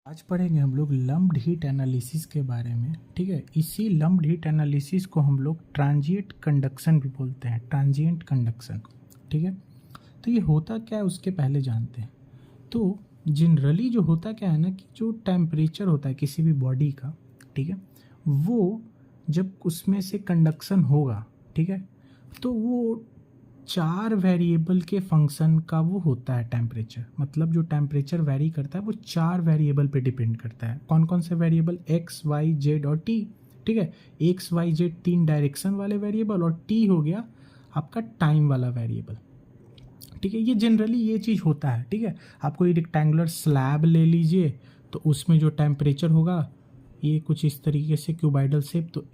आज पढ़ेंगे हम लोग लम्प्ड हीट एनालिसिस के बारे में। ठीक है, इसी लम्प्ड हीट एनालिसिस को हम लोग ट्रांजिएंट कंडक्शन भी बोलते हैं, ट्रांजिएंट कंडक्शन। ठीक है, तो ये होता क्या है उसके पहले जानते हैं। तो जनरली जो होता क्या है ना कि जो टेम्परेचर होता है किसी भी बॉडी का, ठीक है, वो जब उसमें से कंडक्शन होगा, ठीक है, तो वो 4 वेरिएबल के फंक्शन का वो होता है टेम्परेचर। मतलब जो टेम्परेचर वेरी करता है वो 4 वेरिएबल पे डिपेंड करता है। कौन कौन से वेरिएबल? एक्स, वाई, जेड और टी। ठीक है, एक्स, वाई, जेड 3 डायरेक्शन वाले वेरिएबल और टी हो गया आपका टाइम वाला वेरिएबल। ठीक है, ये जनरली ये चीज़ होता है। ठीक है, आप कोई रेक्टेंगुलर स्लैब ले लीजिए तो उसमें जो टेम्परेचर होगा ये कुछ इस तरीके से क्यूबाइडल शेप, तो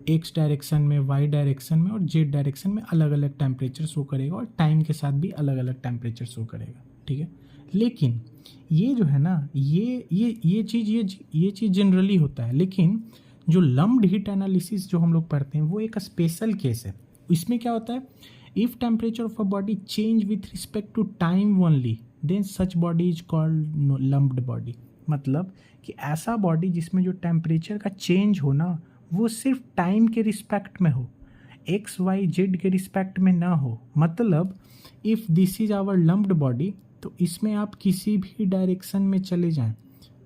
एक्स डायरेक्शन में, वाई डायरेक्शन में और जेड डायरेक्शन में अलग अलग टेम्परेचर शो करेगा और टाइम के साथ भी अलग अलग टेम्परेचर शो करेगा। ठीक है, लेकिन ये जो है ना ये चीज़ जनरली होता है। लेकिन जो लम्प्ड हीट एनालिसिस जो हम लोग पढ़ते हैं वो एक स्पेशल केस है। इसमें क्या होता है, if temperature of a body change with respect to time only then such body is called lumped body. मतलब कि ऐसा बॉडी जिसमें जो टेम्परेचर का चेंज हो ना वो सिर्फ टाइम के रिस्पेक्ट में हो, एक्स, वाई, जेड के रिस्पेक्ट में ना हो। मतलब if this is our lumped body तो इसमें आप किसी भी डायरेक्शन में चले जाएं,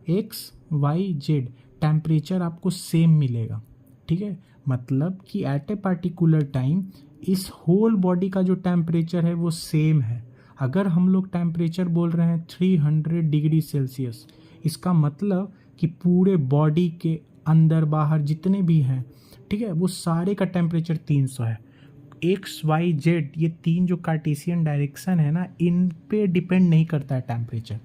एक्स, वाई, जेड टेम्परेचर आपको सेम मिलेगा। ठीक है, मतलब कि एट ए पार्टिकुलर टाइम इस होल बॉडी का जो टेम्परेचर है वो सेम है। अगर हम लोग टेम्परेचर बोल रहे हैं 300 डिग्री सेल्सियस, इसका मतलब कि पूरे बॉडी के अंदर बाहर जितने भी हैं, ठीक है, वो सारे का टेम्परेचर 300 है। एक्स, वाई, जेड ये 3 जो कार्टेशियन डायरेक्शन है ना, इन पे डिपेंड नहीं करता है टेम्परेचर,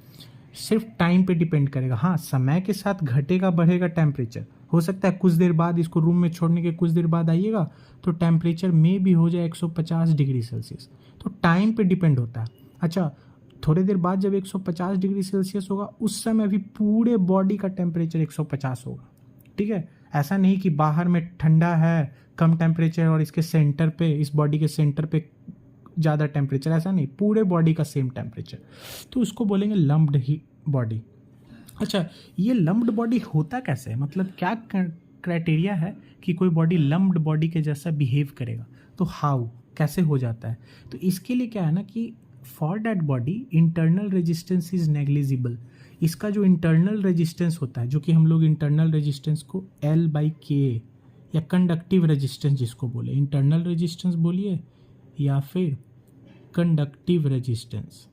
सिर्फ टाइम पे डिपेंड करेगा। हाँ, समय के साथ घटेगा बढ़ेगा टेम्परेचर, हो सकता है कुछ देर बाद इसको रूम में छोड़ने के कुछ देर बाद आइएगा तो टेम्परेचर में भी हो जाए 150 डिग्री सेल्सियस, तो टाइम पे डिपेंड होता है। अच्छा, थोड़ी देर बाद जब 150 डिग्री सेल्सियस होगा उस समय भी पूरे बॉडी का टेम्परेचर 150 होगा। ठीक है, ऐसा नहीं कि बाहर में ठंडा है कम टेम्परेचर और इसके सेंटर पे, इस बॉडी के सेंटर पे ज़्यादा टेम्परेचर, ऐसा नहीं, पूरे बॉडी का सेम टेम्परेचर, तो उसको बोलेंगे लम्प्ड ही बॉडी। अच्छा, ये लम्प्ड बॉडी होता कैसे है, मतलब क्या क्राइटेरिया है कि कोई बॉडी लम्प्ड बॉडी के जैसा बिहेव करेगा, तो हाउ कैसे हो जाता है। तो इसके लिए क्या है ना कि for that body internal resistance is negligible. इसका जो इंटरनल रेजिस्टेंस होता है, जो कि हम लोग इंटरनल रेजिस्टेंस को L/K या कंडक्टिव रेजिस्टेंस जिसको बोले, इंटरनल रेजिस्टेंस बोलिए या फिर कंडक्टिव रेजिस्टेंस,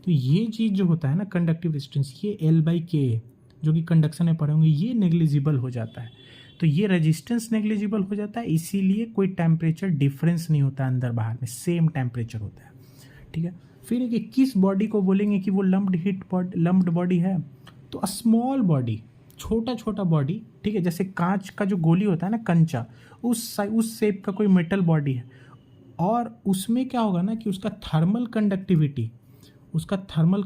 तो ये चीज़ जो होता है ना कंडक्टिव रेजिस्टेंस, ये L/K जो कि कंडक्शन में पढ़े होंगे, ये नेग्लिजिबल हो जाता है। तो ये रेजिस्टेंस नेग्लिजिबल हो जाता है, इसीलिए कोई टेम्परेचर डिफरेंस नहीं होता अंदर बाहर में, सेम टेम्परेचर होता है। ठीक है, फिर कि किस बॉडी को बोलेंगे कि वो लम्प्ड बॉडी है, तो स्मॉल बॉडी, छोटा छोटा बॉडी। ठीक है, जैसे कांच का जो गोली होता है ना, कंचा, उस शेप का कोई मेटल बॉडी है, और उसमें क्या होगा ना कि उसका थर्मल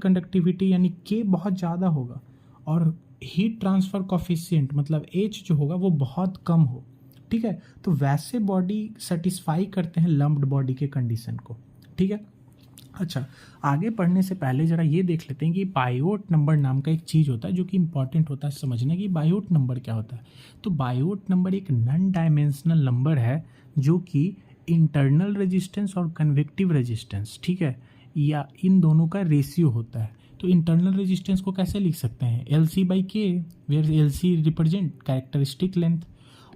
कंडक्टिविटी यानी के बहुत ज़्यादा होगा और हीट ट्रांसफ़र कॉफिशिएंट मतलब H जो होगा वो बहुत कम हो। ठीक है, तो वैसे बॉडी सेटिस्फाई करते हैं लम्प्ड बॉडी के कंडीशन को। ठीक है, अच्छा, आगे पढ़ने से पहले ज़रा ये देख लेते हैं कि बायोट नंबर नाम का एक चीज़ होता है जो कि इंपॉर्टेंट होता है समझने की। बायोट नंबर क्या होता है, तो बायोट नंबर एक नॉन डायमेंशनल नंबर है जो कि इंटरनल रेजिस्टेंस और कन्वेक्टिव रेजिस्टेंस, ठीक है, या इन दोनों का रेशियो होता है। तो इंटरनल रेजिस्टेंस को कैसे लिख सकते हैं, LC/K, where LC represent characteristic length,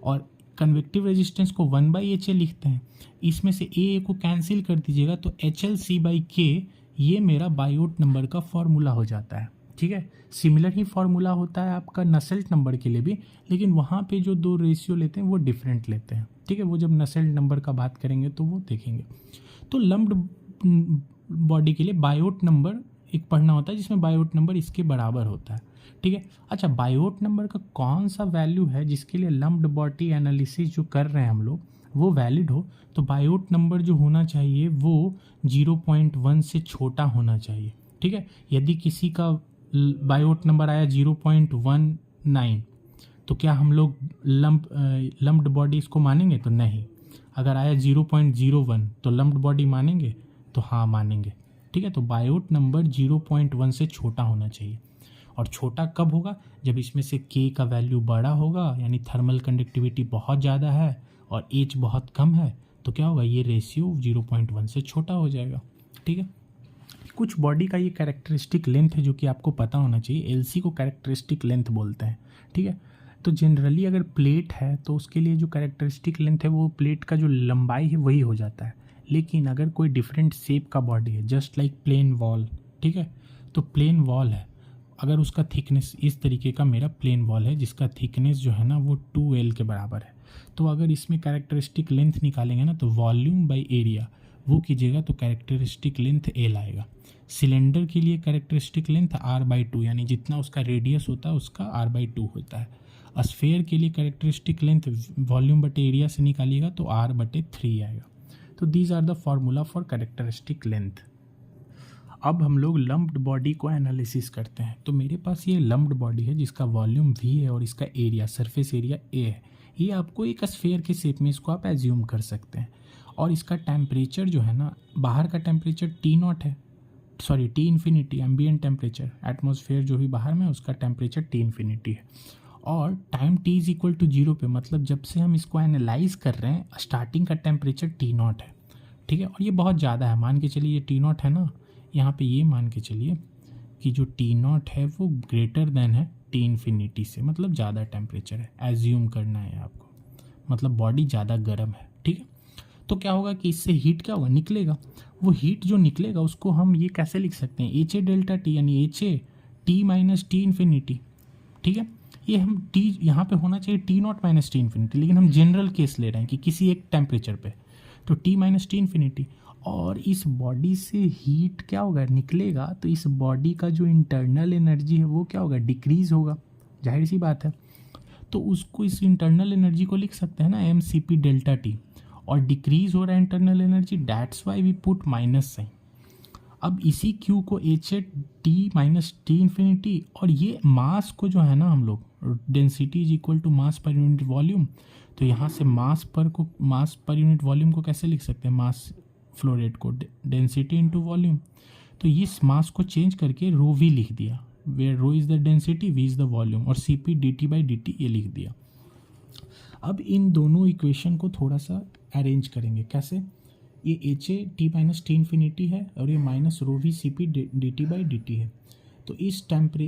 और कन्वेक्टिव रेजिस्टेंस को 1/HA लिखते हैं। इसमें से A को कैंसिल कर दीजिएगा तो HLC/K ये मेरा बायोट नंबर का फॉर्मूला हो जाता है। ठीक है, सिमिलर ही फॉर्मूला होता है आपका नसेल्ट नंबर के लिए भी, लेकिन वहाँ पे जो दो रेशियो लेते हैं वो डिफरेंट लेते हैं। ठीक है, वो जब नसेल्ट नंबर का बात करेंगे तो वो देखेंगे। तो लम्प्ड बॉडी के लिए बायोट नंबर एक पढ़ना होता है जिसमें बायोट नंबर इसके बराबर होता है। ठीक है, अच्छा, बायोट नंबर का कौन सा वैल्यू है जिसके लिए लम्प्ड बॉडी एनालिसिस जो कर रहे हैं हम लोग वो वैलिड हो, तो बायोट नंबर जो होना चाहिए वो 0.1 से छोटा होना चाहिए। ठीक है, यदि किसी का बायोट नंबर आया 0.19 तो क्या हम लोग लम्प्ड बॉडी इसको मानेंगे, तो नहीं। अगर आया 0.01 तो लम्प्ड बॉडी मानेंगे, तो हाँ मानेंगे। ठीक है, तो बायोट नंबर 0.1 से छोटा होना चाहिए। और छोटा कब होगा, जब इसमें से K का वैल्यू बड़ा होगा, यानी थर्मल कंडक्टिविटी बहुत ज़्यादा है और H बहुत कम है, तो क्या होगा, ये रेशियो 0.1 से छोटा हो जाएगा। ठीक है, कुछ बॉडी का ये कैरेक्टरिस्टिक लेंथ है जो कि आपको पता होना चाहिए। LC को कैरेक्टरिस्टिक लेंथ बोलते हैं। ठीक है, तो जनरली अगर प्लेट है तो उसके लिए जो कैरेक्टरिस्टिक लेंथ है वो प्लेट का जो लंबाई है वही हो जाता है। लेकिन अगर कोई डिफरेंट शेप का बॉडी है, जस्ट लाइक प्लेन वॉल, ठीक है, तो प्लेन वॉल है, अगर उसका थिकनेस इस तरीके का मेरा प्लेन वॉल है जिसका थिकनेस जो है ना वो 2L के बराबर है, तो अगर इसमें कैरेक्टरिस्टिक लेंथ निकालेंगे ना तो वॉल्यूम बाई एरिया वो कीजिएगा तो कैरेक्टरिस्टिक लेंथ L आएगा। सिलेंडर के लिए कैरेक्टरिस्टिक लेंथ R/2, यानी जितना उसका रेडियस होता है उसका R/2 होता है। स्फेयर के लिए कैरेक्टरिस्टिक लेंथ वॉल्यूम बटे एरिया से निकालिएगा तो R/3 आएगा। तो these are the formula for characteristic length. अब हम लोग लम्प्ड बॉडी को एनालिसिस करते हैं। तो मेरे पास ये लम्प्ड बॉडी है जिसका वॉल्यूम V है और इसका एरिया, सरफेस एरिया A है। ये आपको एक स्फेयर के शेप में इसको आप एज्यूम कर सकते हैं। और इसका टेम्परेचर जो है ना, बाहर का टेम्परेचर T0 है, sorry T infinity, ambient temperature, atmosphere जो भी बाहर में उसका टेम्परेचर T इन्फिनिटी है। और time T is equal to 0 पे, मतलब जब से हम इसको एनालाइज कर रहे हैं स्टार्टिंग का टेम्परेचर T0 है। ठीक है, और ये बहुत ज़्यादा है, मान के चलिए ये T0 है ना, यहाँ पे ये मान के चलिए कि जो T0 है वो ग्रेटर देन है T इन्फिनिटी से, मतलब ज़्यादा टेम्परेचर है, एज्यूम करना है आपको, मतलब बॉडी ज़्यादा गर्म है। ठीक है, तो क्या होगा कि इससे हीट क्या होगा, निकलेगा। वो हीट जो निकलेगा उसको हम ये कैसे लिख सकते हैं, HA डेल्टा T, यानी HA T minus T infinity. ठीक है, ये हम T यहाँ पे होना चाहिए T0 माइनस T इन्फिनिटी, लेकिन हम जनरल केस ले रहे हैं कि किसी एक टेम्परेचर पे, तो T माइनस T इन्फिनिटी। और इस बॉडी से हीट क्या होगा, निकलेगा, तो इस बॉडी का जो इंटरनल एनर्जी है वो क्या होगा, डिक्रीज होगा, जाहिर सी बात है। तो उसको, इस इंटरनल एनर्जी को लिख सकते हैं ना mCp डेल्टा T, और डिक्रीज हो रहा है internal energy, that's why we put minus sign. अब इसी Q को HA T minus T infinity, और ये मास को जो है ना हम लोग, density is equal to mass per unit volume, तो यहाँ से मास पर यूनिट वॉल्यूम को कैसे लिख सकते हैं, मास फ्लो रेट को डेंसिटी इनटू वॉल्यूम। तो इस मास को चेंज करके रो V लिख दिया, where rho is the density, V is the volume, और CP dt/dt ये लिख दिया। अब इन दोनों इक्वेशन को थोड़ा सा अरेंज करेंगे, कैसे, ये HA T minus T infinity है और ये minus rho V CP dt/dt है। तो इस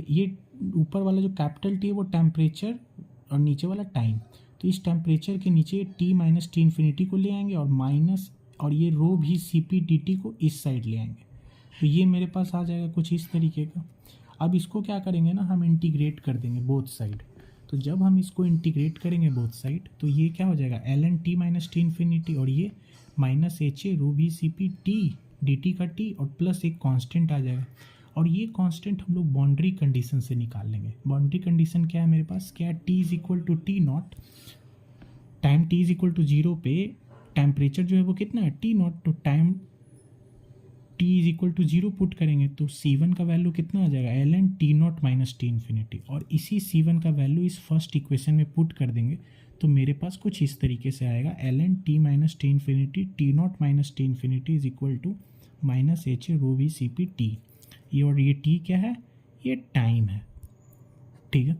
ये ऊपर वाला जो कैपिटल T है वो टेम्परेचर और नीचे वाला टाइम, तो इस टेम्परेचर के नीचे T माइनस T इन्फिनिटी को ले आएंगे और माइनस, और ये रो भी CP dt को इस साइड ले आएंगे, तो ये मेरे पास आ जाएगा कुछ इस तरीके का। अब इसको क्या करेंगे ना, हम इंटीग्रेट कर देंगे बोथ साइड। तो जब हम इसको इंटीग्रेट करेंगे बोथ साइड तो ये क्या हो जाएगा, ln T minus T infinity, और ये माइनस HA रो भी CP T dt का T, और प्लस एक कांस्टेंट आ जाएगा। और ये कांस्टेंट हम लोग बाउंड्री कंडीशन से निकाल लेंगे। बाउंड्री कंडीशन क्या है मेरे पास, क्या T is equal to T0, time T is equal to 0 पे टेम्परेचर जो है वो कितना है T0, तो time T is equal to 0 put करेंगे तो C1 का वैल्यू कितना आ जाएगा, ln T0 minus T infinity, और इसी C1 का वैल्यू इस फर्स्ट इक्वेशन में पुट कर देंगे तो मेरे पास कुछ इस तरीके से आएगा, ln T minus T infinity T0 minus T infinity is equal to minus HA rho V CP T। ये और ये T क्या है, ये टाइम है। ठीक है,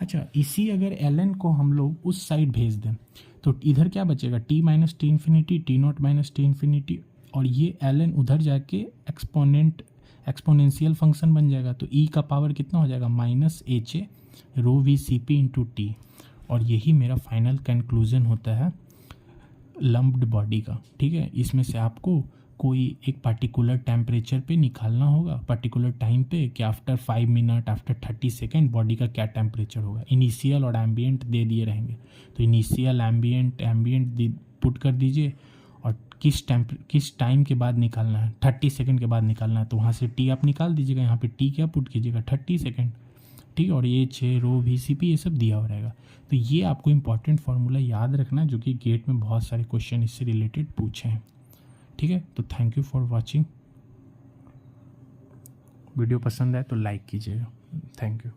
अच्छा, इसी अगर ln को हम लोग उस साइड भेज दें तो इधर क्या बचेगा, T minus T infinity T0 minus T infinity, और ये ln उधर जाके एक्सपोनेंशियल फंक्शन बन जाएगा, तो E का पावर कितना हो जाएगा, minus HA rho V CP into T। और यही मेरा फाइनल कंक्लूजन होता है लम्प्ड बॉडी का। ठीक है, इसमें से आपको कोई एक पार्टिकुलर टेम्परेचर पे निकालना होगा, पर्टिकुलर टाइम पे, कि after 5 minute, after 30 second body का क्या टेम्परेचर होगा। इनिशियल और एम्बिएंट दे दिए रहेंगे, तो इनिशियल एम्बिएंट पुट कर दीजिए, और किस टाइम के बाद निकालना है, 30 सेकेंड के बाद निकालना है, तो वहाँ से T आप निकाल दीजिएगा, यहाँ पे T क्या पुट कीजिएगा, 30 सेकेंड। ठीक है, और ये 6 रो V CP ये सब दिया हो रहेगा। तो ये आपको इंपॉर्टेंट फार्मूला याद रखना, जो कि गेट में बहुत सारे क्वेश्चन इससे रिलेटेड पूछे हैं। ठीक है, तो thank you for watching. Video पसंद आए तो लाइक कीजिएगा। Thank you.